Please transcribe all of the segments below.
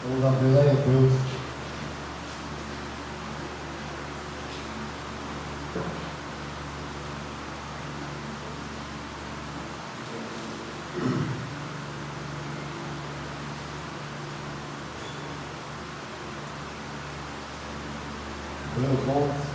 Vamos abrir lá em Hebreus. Hebreus 11.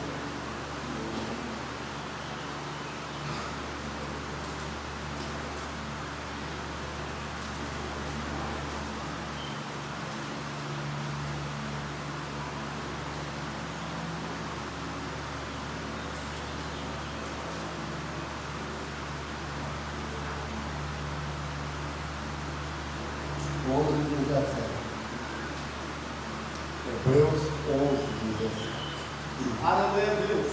Hebreus 11, 17. Aleluia a Deus.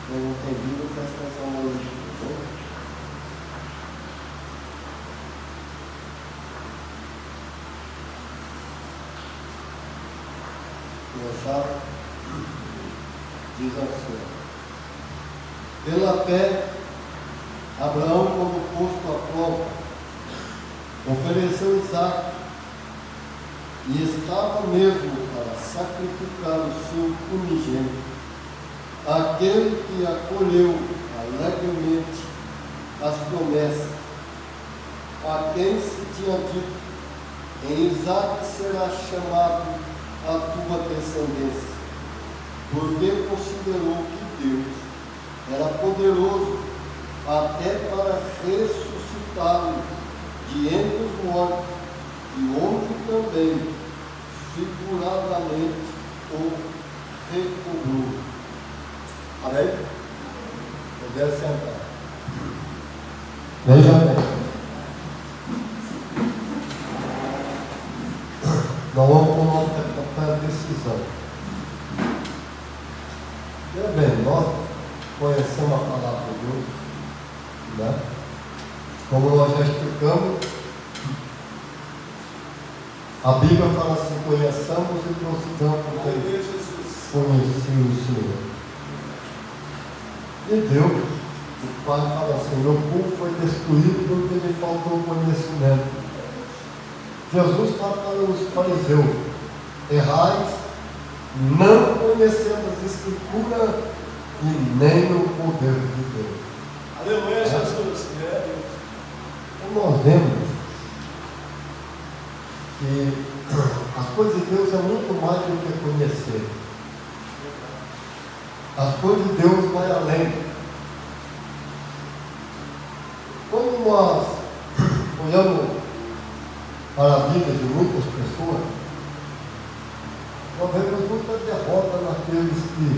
Eu não entendi, presta atenção hoje. Já diz assim: pela fé, Abraão, quando posto à prova, ofereceu Isaque, e estava mesmo para sacrificar o seu unigênito, aquele que acolheu alegremente as promessas, a quem se tinha dito: em Isaque será chamado a tua descendência, porque considerou que Deus era poderoso até para ressuscitá-lo de entre os mortos, e onde também figuradamente o recobrou. Amém? Poder sentar. Veja bem. Nós vamos tomar uma decisão. Veja bem, nós conhecemos a palavra de Deus, né? Como nós já explicamos, a Bíblia fala assim: conheçamos e prossigamos conhecer o Senhor. E Deus, o Pai, fala assim: meu povo foi destruído porque lhe faltou conhecimento. Jesus fala para os fariseus: errais, não conhecendo as Escrituras e nem o poder de Deus. Aleluia, Jesus. Então nós vemos que as coisas de Deus é muito mais do que conhecer. As coisas de Deus vai além. Quando nós olhamos para a vida de muitas pessoas, nós vemos muita derrota naqueles que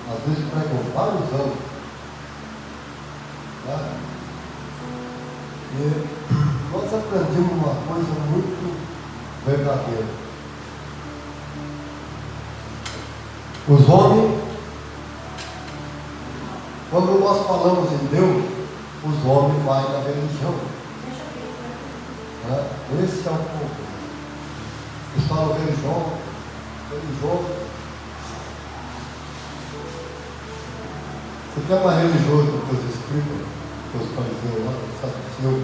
às vezes pregam vários anos, né? E nós aprendemos uma coisa muito verdadeira: os homens, quando nós falamos em Deus, os homens vão na religião. Esse é o ponto. Eles falam religioso. Você quer mais religioso do que os escribas, que os fariseus lá, os saduceus?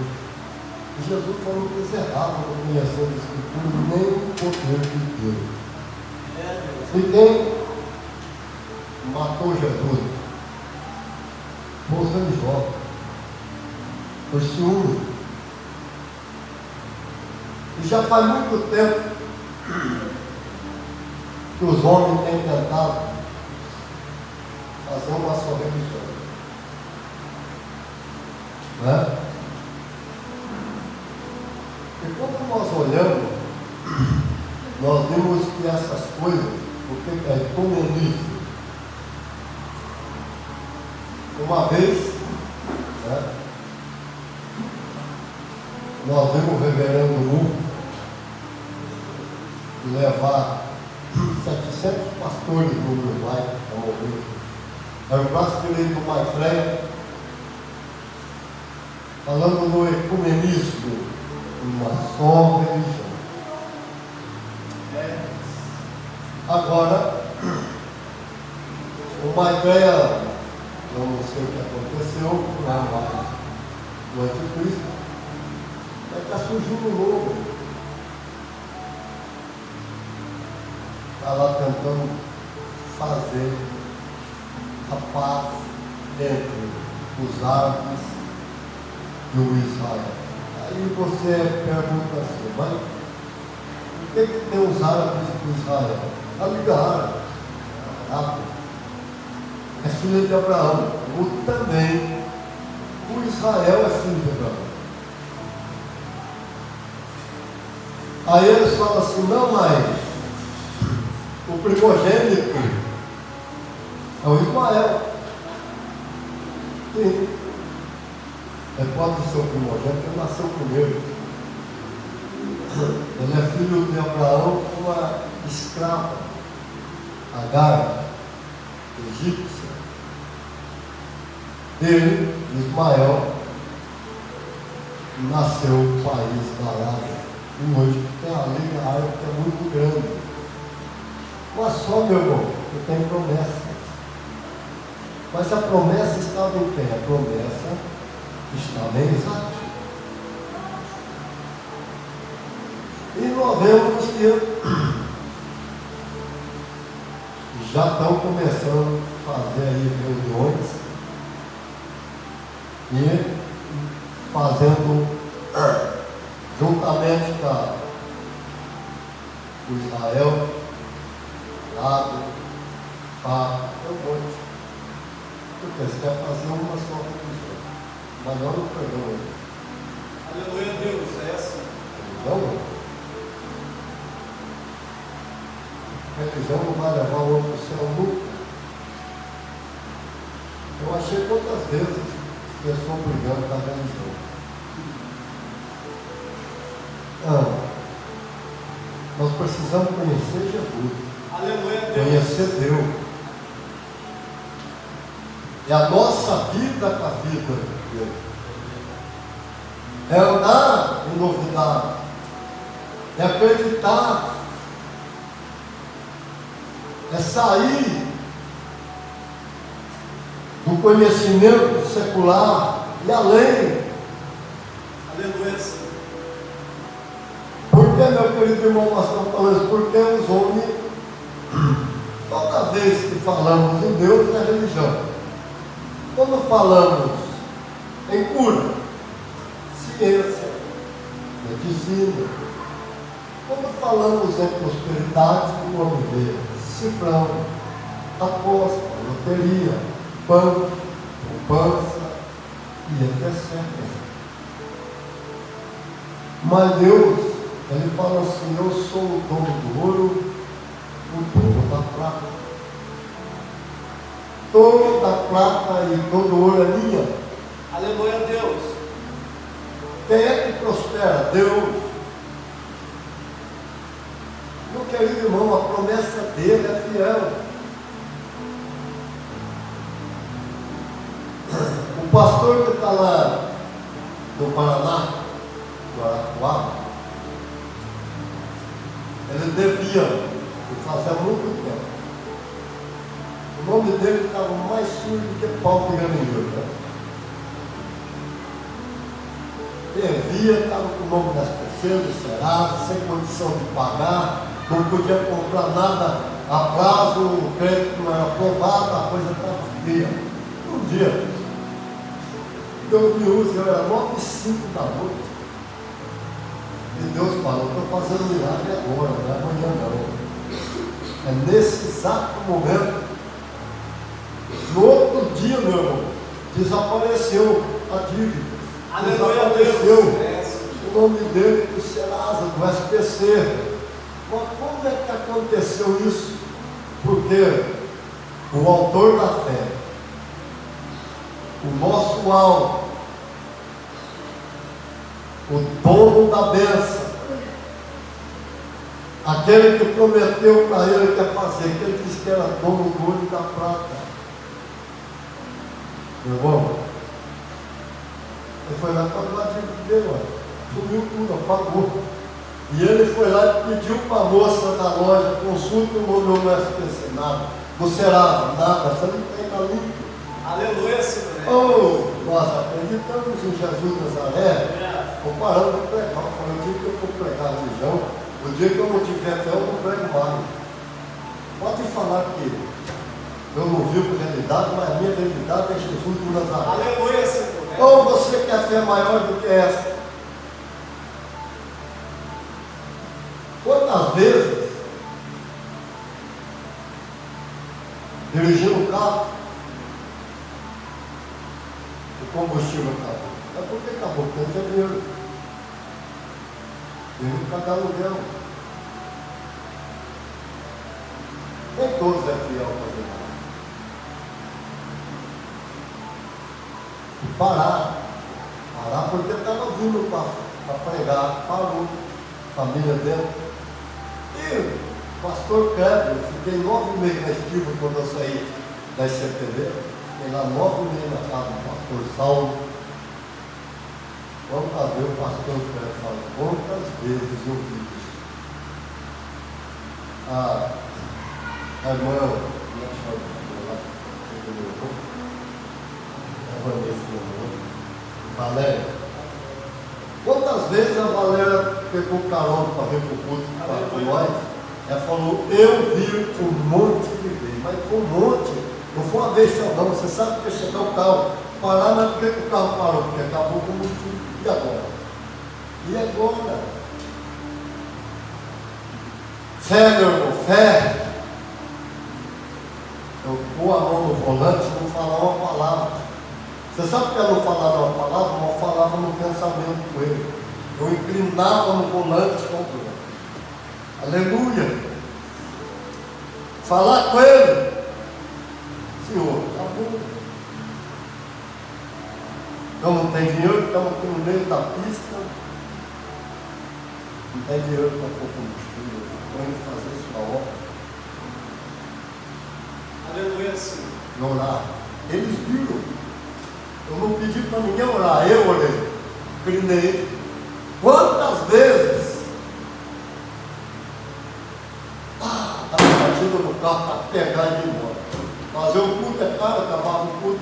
E Jesus falou que eles erravam na conhecer a Escritura, nem o poder de Deus. E quem matou Jesus foi os religiosos, foi ciúme. E já faz muito tempo que os homens têm tentado fazer uma só religião, né? E quando nós olhamos, nós vemos que essas coisas, porque é comunismo. Uma vez, né, nós vimos o reverendo Hugo levar 700 pastores no Uruguai a morrer. Era o braço direito do Pai Freire, falando do ecumenismo, uma só religião. ideia, eu não sei o que aconteceu, não é mais o anticristo, mas está surgindo um novo. Está lá tentando fazer a paz entre os árabes e o Israel. Aí você pergunta assim, mas por que tem os árabes e Israel? A Liga Árabe é filha de Abraão. O também, o Israel é filho de Abraão. Aí eles falam assim, não, mas o primogênito é o Ismael. Sim. Pode ser o primogênito, ele nasceu primeiro. Ele é filho de Abraão com uma escrava, Agar, egípcia. Ele, Ismael, nasceu no país da Arábia. E hoje tem a Liga Árabe que é muito grande. Mas só, meu irmão, que tem promessa. Mas a promessa estava em quem? A promessa estava em Isaac. E nós vemos que já estão começando a fazer aí reuniões e fazendo juntamente com o Israel, lado, é um monte. Porque você quer fazer uma só religião. Mas não no perdão. Aleluia, Deus, é assim. Não. A religião não vai levar o outro para o céu nunca. Eu achei quantas vezes pessoas brigando da religião. Não. Nós precisamos conhecer Jesus. Aleluia, Deus. Conhecer Deus. É a nossa vida com a vida dele. É andar em novidade. É acreditar. É sair do conhecimento secular e além. Aleluia, Senhor. Por que, meu querido irmão, nós estamos falando isso? Porque os homens, toda vez que falamos em Deus, é religião. Quando falamos em cura, ciência, medicina, quando falamos em prosperidade, o homem vê cifrão, aposta, loteria, banco, poupança e etc. Mas Deus, Ele fala assim, eu sou o dono do ouro, o dono da prata. Toda prata e todo ouro é minha. Aleluia, Deus. Quem é que prospera? Deus. Meu querido irmão, a promessa dele é fiel. O pastor que está lá no Paraná, no Arapuá, ele devia, fazia muito tempo. O nome dele estava mais sujo do que pau de galinheiro, né? Devia, estava com o nome das pessoas, do Serasa, sem condição de pagar, não podia comprar nada a prazo, o crédito não era aprovado, a coisa estava fria. Um dia, Deus me usa, eu era 9h05 da noite. E Deus falou, estou fazendo milagre agora, não é amanhã não. É nesse exato momento. No outro dia, meu irmão, desapareceu a dívida. Aleluia, Desapareceu Deus. o nome dele do Serasa, do SPC. Mas como é que aconteceu isso? Porque o autor da fé, o nosso alvo, o dono da bênção, aquele que prometeu para ele que ia fazer, que ele disse que era dono do ouro e da prata. Meu irmão, ele foi lá para a dívida dele, olha. Sumiu tudo, apagou. E ele foi lá e pediu para a moça da loja, consulta o meu SPC, nada. No Serasa, nada, você não tem na língua. Aleluia, Senhor. Oh, nós acreditamos em Jesus de Nazaré, comparando com pregar. O dia que eu for pregar religião, o dia que eu não tiver fé, eu não prego mais. Pode falar que eu não vivo realidade, mas a minha realidade é Jesus de Nazaré. Aleluia, Senhor. Ou você quer fé maior do que essa? Quantas vezes, dirigindo o carro, o combustível acabou. É porque acabou, porque não tinha dinheiro. Dinheiro para pagar aluguel. Nem todos é fiel para fazer nada. Parar porque estava vindo para pregar, parou, família dentro. E pastor Kleber, eu fiquei 9 meses na estiva quando eu saí da ICTV, fiquei lá 9 meses na casa do pastor Saulo. Quantas vezes o pastor Kleber fala, quantas vezes eu vi isso? A irmã, como é que chama? A Vanessa, Valéria. Quantas vezes a Valéria pegou carona para vir para o culto com nós? Ela falou, eu vi um monte de vezes, mas foi um monte, não foi uma vez só não, você sabe que chegar o carro, parar, mas por que o carro parou? Porque acabou o combustível. E agora? E agora? Fé, meu irmão, fé. Eu pôr a mão no volante e não falar uma palavra. Você sabe que ela não falava uma palavra, mas falava no pensamento com ele. Eu inclinava no volante com ele. Aleluia! Falar com ele. Senhor, acabou. Eu não tenho dinheiro, estamos aqui no meio da pista. Não tem dinheiro para pôr combustível. Estou indo fazer sua obra. Aleluia, Senhor. E orar. Eles viram. Eu não pedi para ninguém orar, eu orei. Inclinei. Quantas vezes? Está batendo no carro para pegar e ir embora. Fazer o culto é caro, acabava o culto.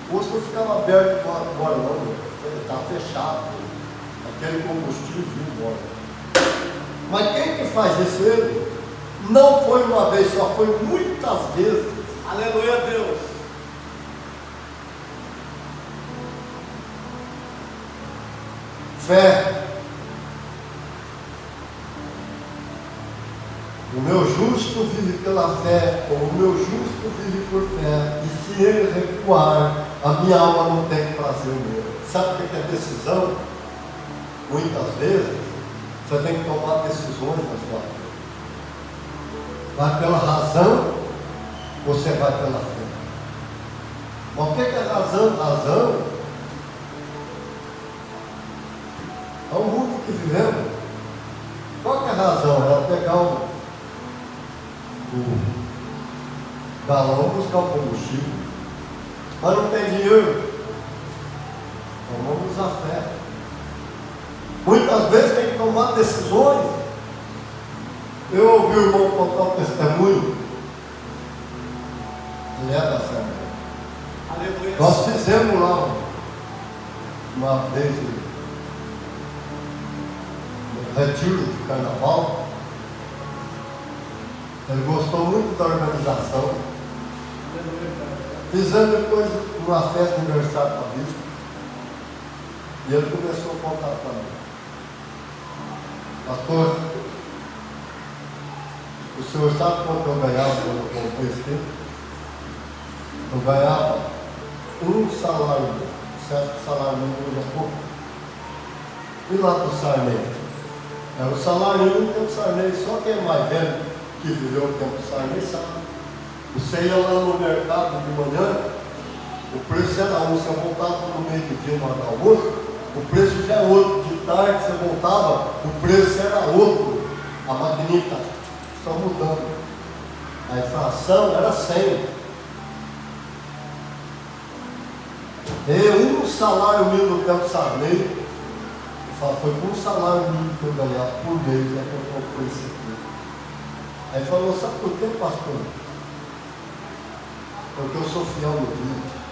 O osso não ficava aberto agora, não. Está fechado. Aquele combustível ia embora. Mas quem que faz isso? Ele? Não foi uma vez só, foi muitas vezes. Aleluia, Deus. Fé. O meu justo vive pela fé, ou o meu justo vive por fé, e se ele recuar, a minha alma não tem prazer nele. Sabe o que é decisão? Muitas vezes, você tem que tomar decisões na sua vida. Vai pela razão, você vai pela fé. Mas o que é razão? Razão é o mundo que vivemos. Qual que é a razão? É pegar o galão, buscar o combustível. Mas não tem dinheiro. Então vamos usar fé. Muitas vezes tem que tomar decisões. Eu ouvi o irmão contar um testemunho. Ele é da fé. Aleluia. Nós fizemos lá uma vez um retiro de carnaval. Ele gostou muito da organização. Fizemos depois uma festa de aniversário para a bispo. E ele começou a contar para mim. Pastor, o senhor sabe quanto eu ganhava quando eu comprei esse filho? Eu ganhava um salário, certo salário mínimo de pouco. E lá para o Sarney? Era o salário mínimo do Sarney, só quem é mais velho que viveu o tempo do Sarney sabe. Você ia lá no mercado de manhã, o preço era um, você voltava no meio do dia, no hora do almoço, o preço já é outro. De tarde você voltava, o preço era outro. A maquininha está só mudando. A inflação era 100. E um salário mínimo do tempo Sarney Fala, foi com um salário mínimo que eu ganhava por mês, que eu comprei esse aqui. Aí ele falou, sabe por que, pastor? Porque eu sou fiel no dia.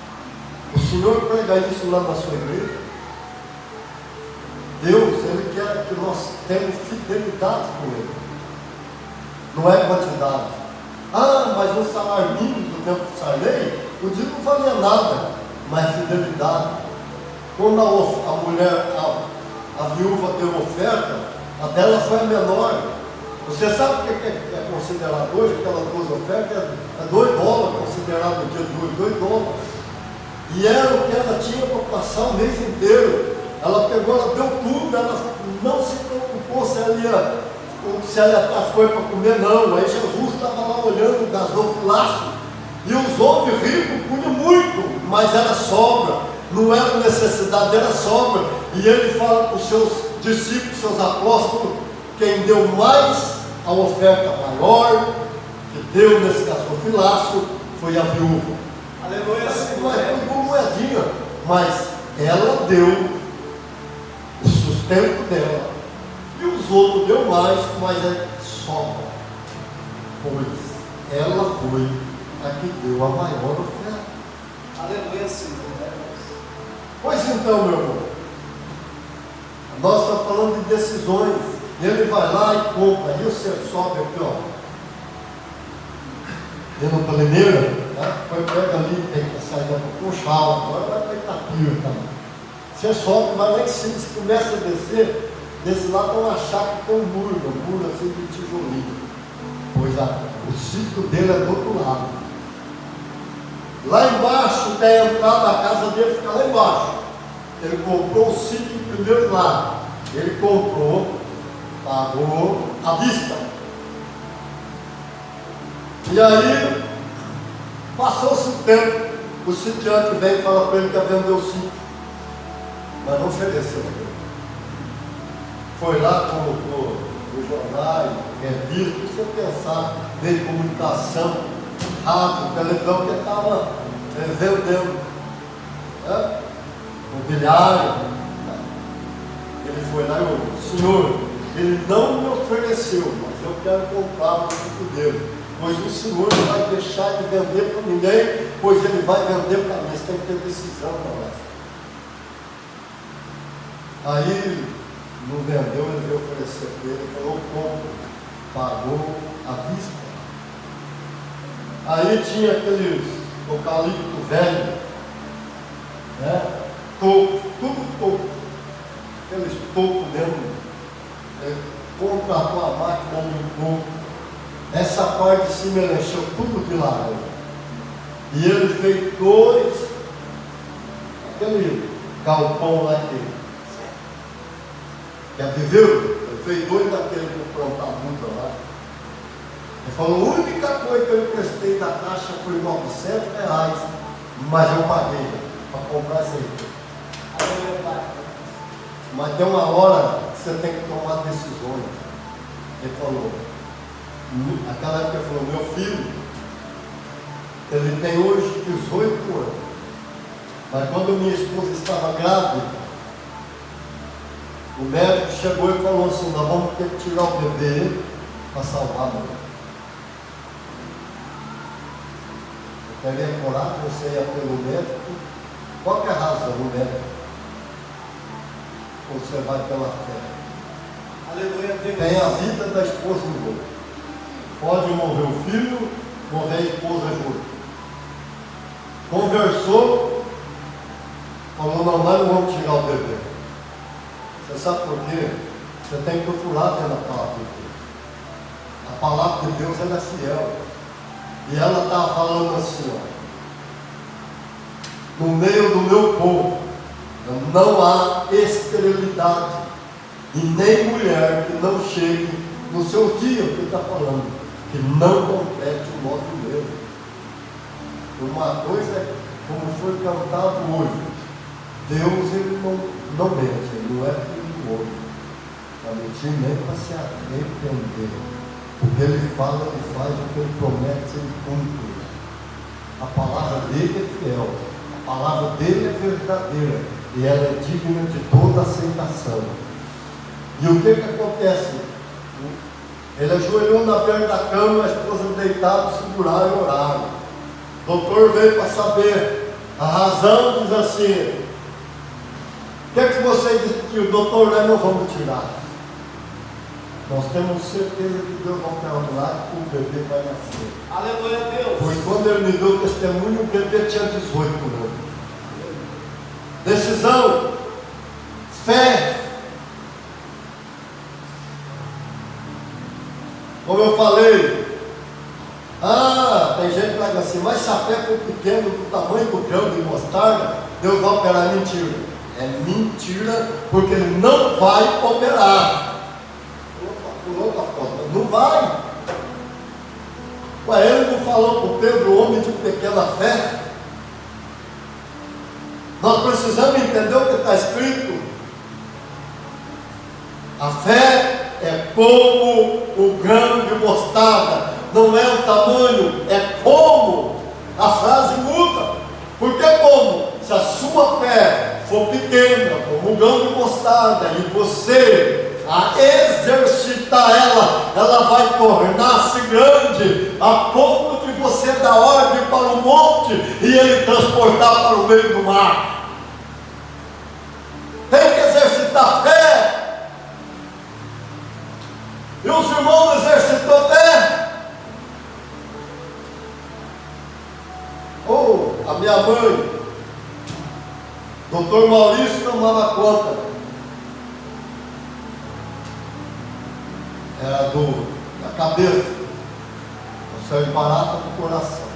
O Senhor prega isso lá na sua igreja? Deus, Ele quer que nós tenhamos fidelidade com Ele. Não é quantidade. Ah, mas no salário mínimo do tempo que Sarney, o dia não valia nada, mas fidelidade. Quando a mulher, a viúva deu oferta, a dela foi a menor. Você sabe o que é considerado hoje? Aquelas duas ofertas é $2 considerado no dia de hoje, $2. E era o que ela tinha para passar o mês inteiro. Ela pegou, ela deu tudo, ela não se preocupou se ela ia ter as coisas para comer, não. Aí Jesus estava lá olhando o gasofilaço, e os homens ricos punham muito, mas era sobra, não era necessidade, era sobra. E ele fala para os seus discípulos, seus apóstolos, quem deu mais, a oferta maior, que deu nesse gasofilaço, foi a viúva. Aleluia, Mas Senhor. foi uma moedinha, mas ela deu o sustento dela, e os outros deu mais, mas é sobra, pois ela foi a que deu a maior oferta. Aleluia, Senhor. Pois então, meu irmão, nós estamos falando de decisões, e ele vai lá e compra, e você sobe aqui, ó, dentro da paleneira, né? Pega ali, tem que sair da puxar, agora vai para Itapira também. Você sobe, vai lá em cima, você começa a descer, desse lado tem uma chácara que tem um muro assim de tijolinho. Pois o sítio dele é do outro lado. Lá embaixo tem a entrada da casa dele, fica lá embaixo. Ele comprou o sítio em primeiro lado. Ele comprou, pagou à vista. E aí, passou-se o tempo, o sitiante vem e fala para ele que ia vender o sítio, mas não ofereceu. Foi lá, colocou nos jornais, revistas, se você pensar, meio de comunicação, rádio, televisão, que estava vendendo, né? Mobiliário. Ele foi lá e falou, senhor, ele não me ofereceu, mas eu quero comprar o sítio dele. Pois o Senhor não vai deixar de vender para ninguém, pois Ele vai vender para mim. Você tem que ter decisão para nós. Aí, não vendeu, ele veio oferecer para ele, falou, compro, pagou à vista. Aí tinha aqueles eucalipto velho, né? Toco, tudo toco, aqueles tocos mesmo. Contratou a máquina, limpou. Essa parte de cima ele encheu tudo de laranja. E ele fez aquele galpão lá que já viveu? Ele fez 2 daquele para plantar muda lá. Ele falou, a única coisa que eu emprestei da taxa foi R$900, mas eu paguei para comprar esse aí. Mas tem uma hora que você tem que tomar decisões. Ele falou, naquela época ele falou, meu filho, ele tem hoje 18 anos, mas quando minha esposa estava grávida, o médico chegou e falou assim, nós vamos ter que tirar o bebê para salvar a mãe. Eu teria coragem, você ia pelo médico, qual que é a razão do médico? Você vai pela fé. Aleluia, Deus. Tem a vida da esposa no jogo. Pode morrer o filho, morrer a esposa junto. Conversou, falou, não, nós não vamos tirar o bebê. Você sabe por quê? Você tem que procurar dentro da palavra de Deus. A palavra de Deus ela é fiel. E ela está falando assim, ó, no meio do meu povo não há esterilidade e nem mulher que não chegue no seu dia, que está falando, que não complete o nosso mesmo. Uma coisa é como foi cantado hoje, Deus ele não mente, ele não é filho do homem, para mentir nem para se arrepender. Porque ele fala e faz o que ele promete, ele cumpre. A palavra dele é fiel, a palavra dele é verdadeira e ela é digna de toda aceitação. E o que acontece? Ele ajoelhou na beira da cama, a esposa deitada, seguraram e oraram. O doutor veio para saber a razão, diz assim: o que é que você disse que o doutor não vamos tirar? Nós temos certeza que Deus vai operar um milagre e o bebê vai nascer. Aleluia a Deus. Pois quando ele me deu o testemunho, o bebê tinha 18 anos. Decisão, fé. Como eu falei, tem gente que fala assim, mas se a fé for pequena, do tamanho do grão de mostarda, Deus vai operar. Mentira. É mentira, porque Ele não vai operar. Por outra forma, não vai. Ué, Ele não falou para o Pedro, homem de pequena fé? Nós precisamos entender o que está escrito. A fé é como o grão de mostarda, não é o tamanho, é como. A frase muda. Porque como? Se a sua fé for pequena, como o grão de mostarda, e você a exercitar ela vai tornar-se grande, a ponto de você dar ordem para o monte e ele transportar para o meio do mar. Tem que exercitar a fé. E os irmãos exercitou fé. A minha mãe, doutor Maurício, tomava conta. Era da cabeça, o céu barata do coração.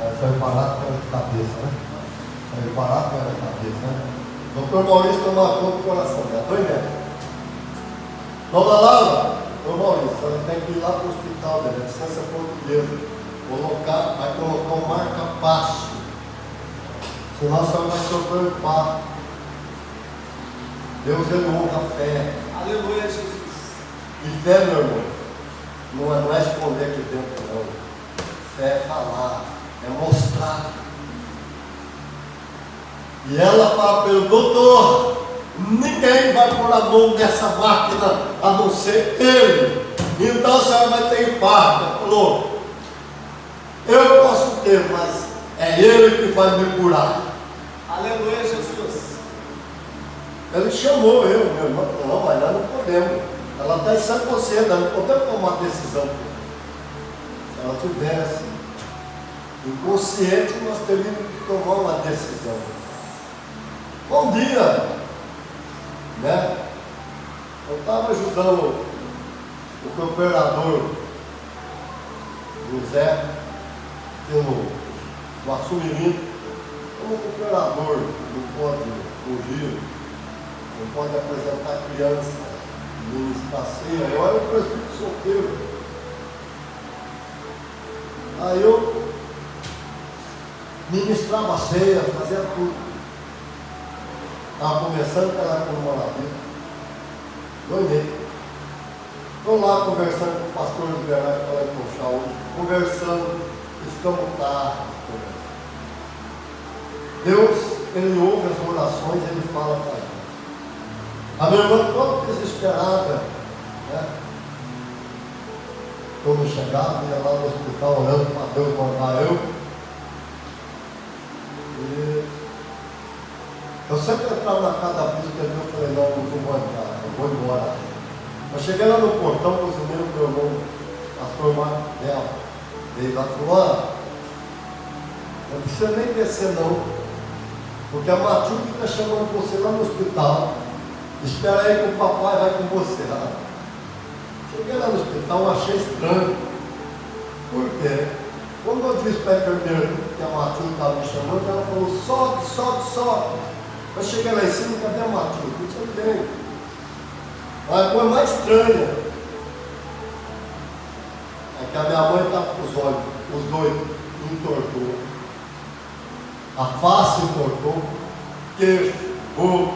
O céu barata era de cabeça, né? O céu barata era de cabeça, né? Doutor Maurício tomava conta do coração dela. Dois metros. Dona Laura, doutor Maurício, ela tem que ir lá para o hospital, né? Licença portuguesa. Vai colocar um marca-passo. Senão a senhora vai sofrer um passo. Deus, ele honra a fé. Aleluia, Jesus. E fé, meu irmão, não é esconder aqui dentro, não. Fé é falar, é mostrar. E ela fala para ele: doutor, ninguém vai pôr a mão nessa máquina a não ser ele. Então a senhora vai ter infarto. Ela falou: eu posso ter, mas é ele que vai me curar. Aleluia, Jesus. Ele chamou eu, meu irmão, falou: não, mas nós não podemos. Ela está em sã consciência, nós não podemos tomar decisão. Se ela tivesse inconsciente, nós teríamos que tomar uma decisão. Bom dia, né? Eu estava ajudando o cooperador José no assumindo como cooperador, não pode fugir, não pode apresentar criança, ministrar ceia. Eu era o presbítero solteiro. Aí eu ministrava a ceia, fazia tudo. Estava começando a pegar com uma maravilha. Ganhei. Estou lá conversando com o pastor Liberado, que vai puxar hoje, conversando, ficamos tarde. Deus, Ele ouve as orações, Ele fala para ele. A minha irmã toda desesperada, né? Quando chegava, ia lá no hospital orando para Deus mandar eu. E eu sempre entrava na casa da bispa e eu falei: não, não vou entrar, eu vou embora. Eu cheguei lá no portão, cozinheiro, meu irmão, pastor Marco Bel, veio lá e falou: não precisa nem descer não, porque a Matilde está chamando você lá no hospital. Espera aí que o papai vai com você lá. Cheguei lá no hospital, achei estranho. Por quê? Quando eu disse para a enfermeira que a Matilde estava me chamando, ela falou: sobe, sobe, sobe. Eu cheguei lá em cima: cadê a Matilde? Eu disse: eu tenho. A coisa mais estranha é que a minha mãe estava com os olhos, os dois, entortou. A face entortou, queixo, boca,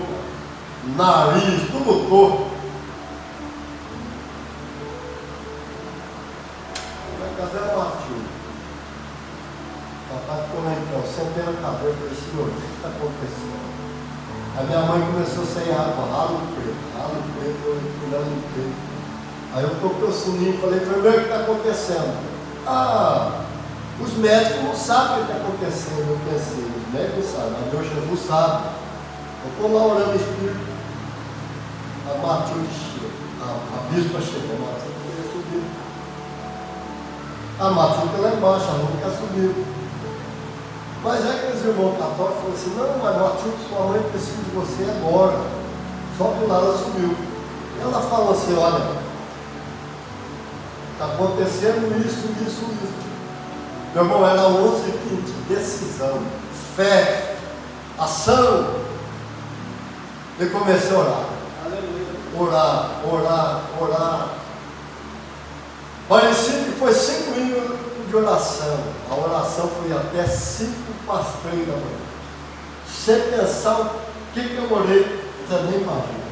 nariz, tudo torto. Cadê a Matilde? Papai ficou lá então, sentei na cadeira e falei: senhor, o que está acontecendo? A minha mãe começou a sair água, ralo Aí eu toquei o sininho e falei, enfermeiro, o que está acontecendo? Os médicos não sabem o que está acontecendo. Eu pensei, os médicos não sabem, mas meu Jesus sabe. Eu estou lá orando no Espírito, a Matilde chega, a bispa chegou, a Matilde queria subir. A Matilde está lá embaixo, ela não quer subir. Mas é que os irmãos católicos falaram assim, não, mas Matilde, sua mãe precisa de você agora. Só que lá ela subiu. Ela falou assim, olha, está acontecendo isso. Meu irmão, era 11h20, decisão, fé, ação. E comecei a orar. Aleluia. Orar. Parecia que foi 5 minutos de oração. A oração foi até 5 para as 3 da manhã. Sem pensar o que eu orei, você nem imagina.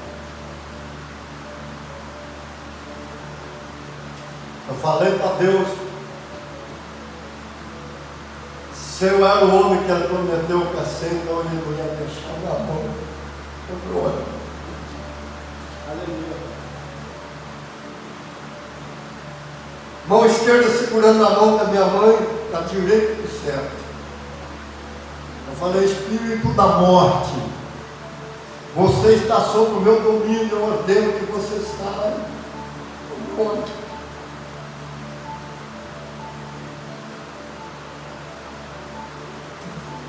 Eu falei para Deus, se eu era o homem que ele prometeu que assim, então ele não ia deixar na mão. Glória. Aleluia. Mão esquerda segurando a mão da minha mãe, da direita do céu. Eu falei, espírito da morte, você está sob o meu domínio, eu ordeno que você saia. Morte.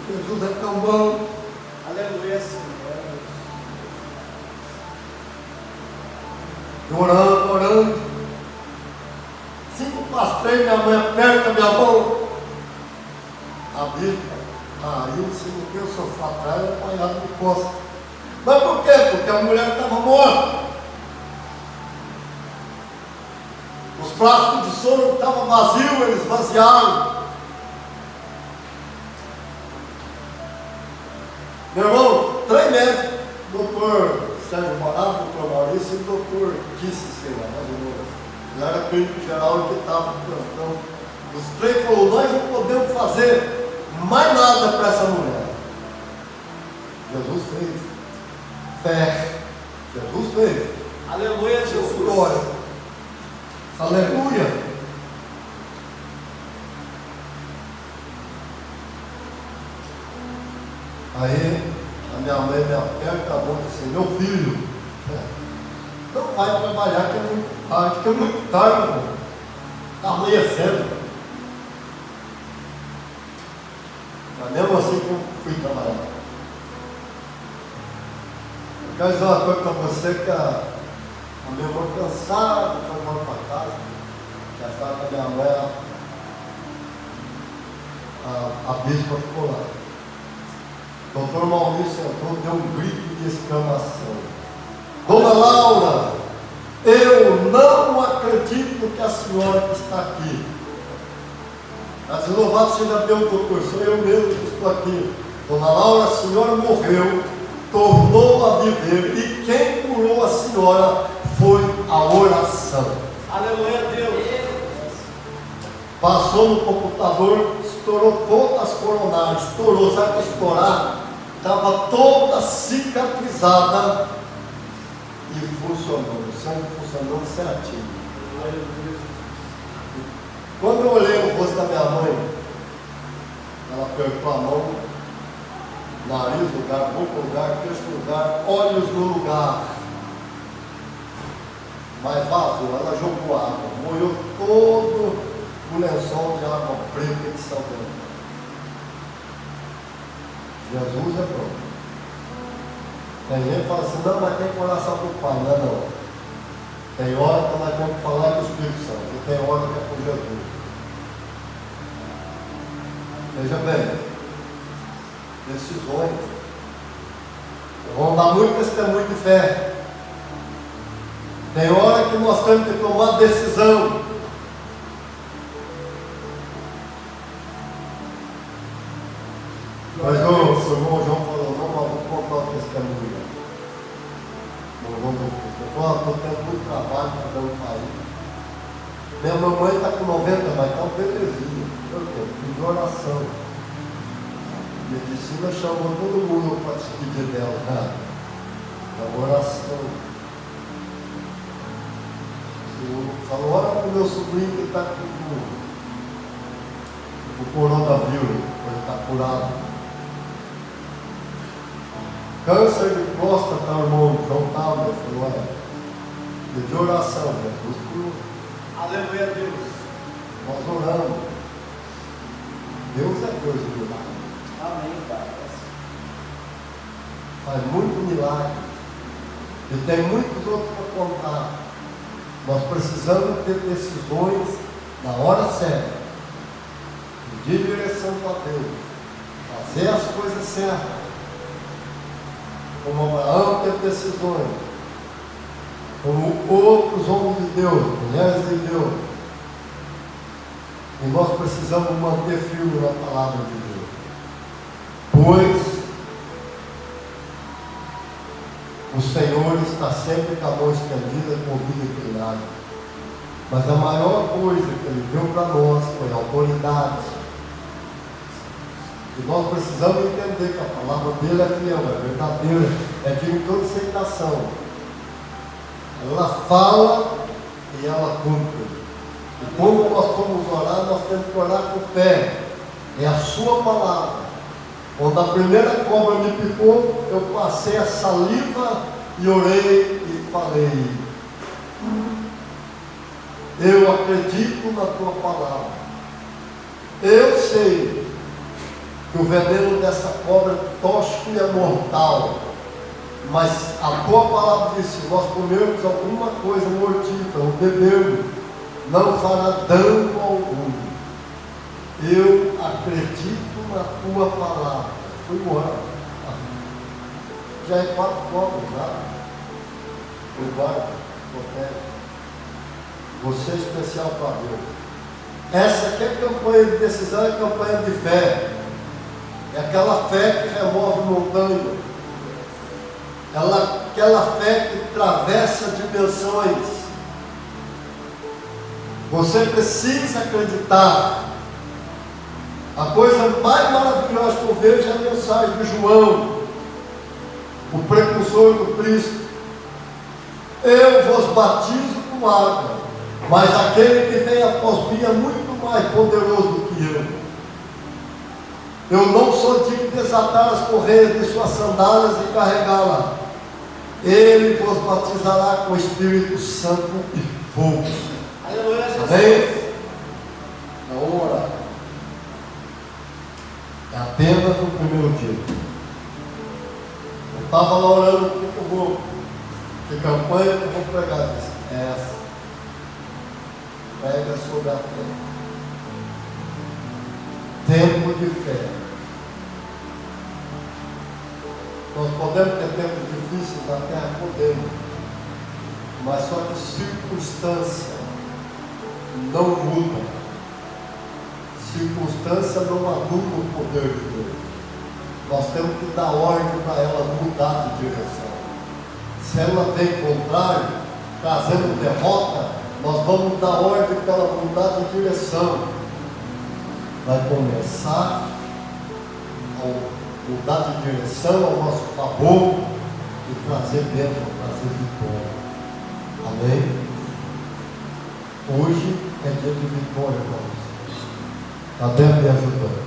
Jesus é tão bom. Aleluia, Senhor. Orando. 5 para as 3, minha mãe aperta minha mão. A Bíblia caiu, se meteu o sofá atrás, apanhado de costas. Mas por quê? Porque a mulher estava morta. Os frascos de soro estavam vazios, eles vaziaram. Meu irmão, 3 médicos, doutor Sérgio Morato, doutor Maurício e doutor Disse, sei lá, mais ou menos. Ele era clínico geral que estava no plantão. Os 3 falaram, nós não podemos fazer mais nada para essa mulher. Jesus fez. Fé. Jesus fez. Aleluia, Jesus. Glória. Aleluia. Aí a minha mãe me aperta a mão e disse, meu filho, não vai trabalhar que é muito tarde, irmão. Está amanhecendo. Mas mesmo assim que eu fui trabalhar. Eu quero dizer uma coisa para você que a minha irmã cansada, foi embora para casa, já estava com a minha mãe, a bispa ficou lá. Doutor Maurício entrou, deu um grito de exclamação. Dona Laura, eu não acredito que a senhora que está aqui. Mas louvado seja Deus, doutor, sou eu mesmo que estou aqui. Dona Laura, a senhora morreu, tornou a viver, e quem curou a senhora foi a oração. Aleluia, Deus. Passou no computador, estourou todas as coronárias, estourou, sabe o que estourar? Estava toda cicatrizada e funcionou, o sangue funcionou certinho. Quando eu olhei o rosto da minha mãe, ela apertou a mão, nariz no lugar, boca no lugar, queixo no lugar, olhos no lugar. Mas vazou, ela jogou água, molhou todo o lençol de água preta de São Paulo. Jesus é bom. Tem gente que fala assim, não, mas tem que orar só para o Pai. Não. Tem hora que nós temos que falar com o Espírito Santo, e tem hora que é com Jesus. Veja bem, decisões. Vamos dar muito testemunho de fé. Tem hora que nós temos que tomar decisão. Mas o irmão João falou, não, mas vou contar o testemunho. Estou tendo muito trabalho para dar um país. Minha mamãe está com 90, mas está um belezinho. De oração. Medicina chamou todo mundo para despedir dela, né? Da oração. Falou, olha para o meu sobrinho que está com o coronavírus, ele está curado. Câncer de próstata, irmão, João Tava, falou, de oração, Jesus curou. Aleluia, Deus. Nós oramos. Deus é Deus de milagre. Amém, Pai. Faz muito milagre. E tem muitos outros para contar. Nós precisamos ter decisões na hora certa. Pedir direção para Deus. Fazer as coisas certas. Como Abraão teve decisões. Como outros homens de Deus, mulheres de Deus. E nós precisamos manter firme na palavra de Deus. Pois o Senhor está sempre com a mão estendida, com vida inclinada. Mas a maior coisa que Ele deu para nós foi a autoridade. E nós precisamos entender que a palavra dele é fiel, é verdadeira, é de toda aceitação. Ela fala e ela cumpre. E quando nós formos orar, nós temos que orar com fé. É a sua palavra. Quando a primeira cobra me picou, eu passei a saliva e orei e falei: eu acredito na tua palavra. Eu sei que o veneno dessa cobra é tóxico e é mortal. Mas a tua palavra diz: se nós comermos alguma coisa mortífera ou bebermos, não fará dano algum. Eu acredito na tua palavra. Fui embora. Já é 4 cobras, já. Eu guardo, protege. Você é especial para Deus. Essa aqui é campanha de decisão, é campanha de fé. É aquela fé que remove montanha. Aquela fé que atravessa dimensões. Você precisa acreditar. A coisa mais maravilhosa que eu vejo é a mensagem de João, o precursor do Cristo. Eu vos batizo com água, mas aquele que vem após mim é muito mais poderoso do que eu. Eu não sou digno de desatar as correias de suas sandálias e carregá-la. Ele vos batizará com o Espírito Santo e fogo. Aleluia, Jesus. Amém? Vamos orar. É apenas o primeiro dia. Eu estava lá orando o que eu vou, que campanha que eu vou pregar. Disse, essa. Prega sobre a fé. Tempo de fé. Nós podemos ter tempos difíceis na terra, podemos. Mas só que circunstância não muda. Circunstância não anula o poder de Deus. Nós temos que dar ordem para ela mudar de direção. Se ela vem contrário, trazendo derrota, nós vamos dar ordem para ela mudar de direção. Vai começar a mudar de direção ao nosso favor e trazer bênção, trazer vitória. Amém? Hoje é dia de vitória para você. Está bem me ajudando.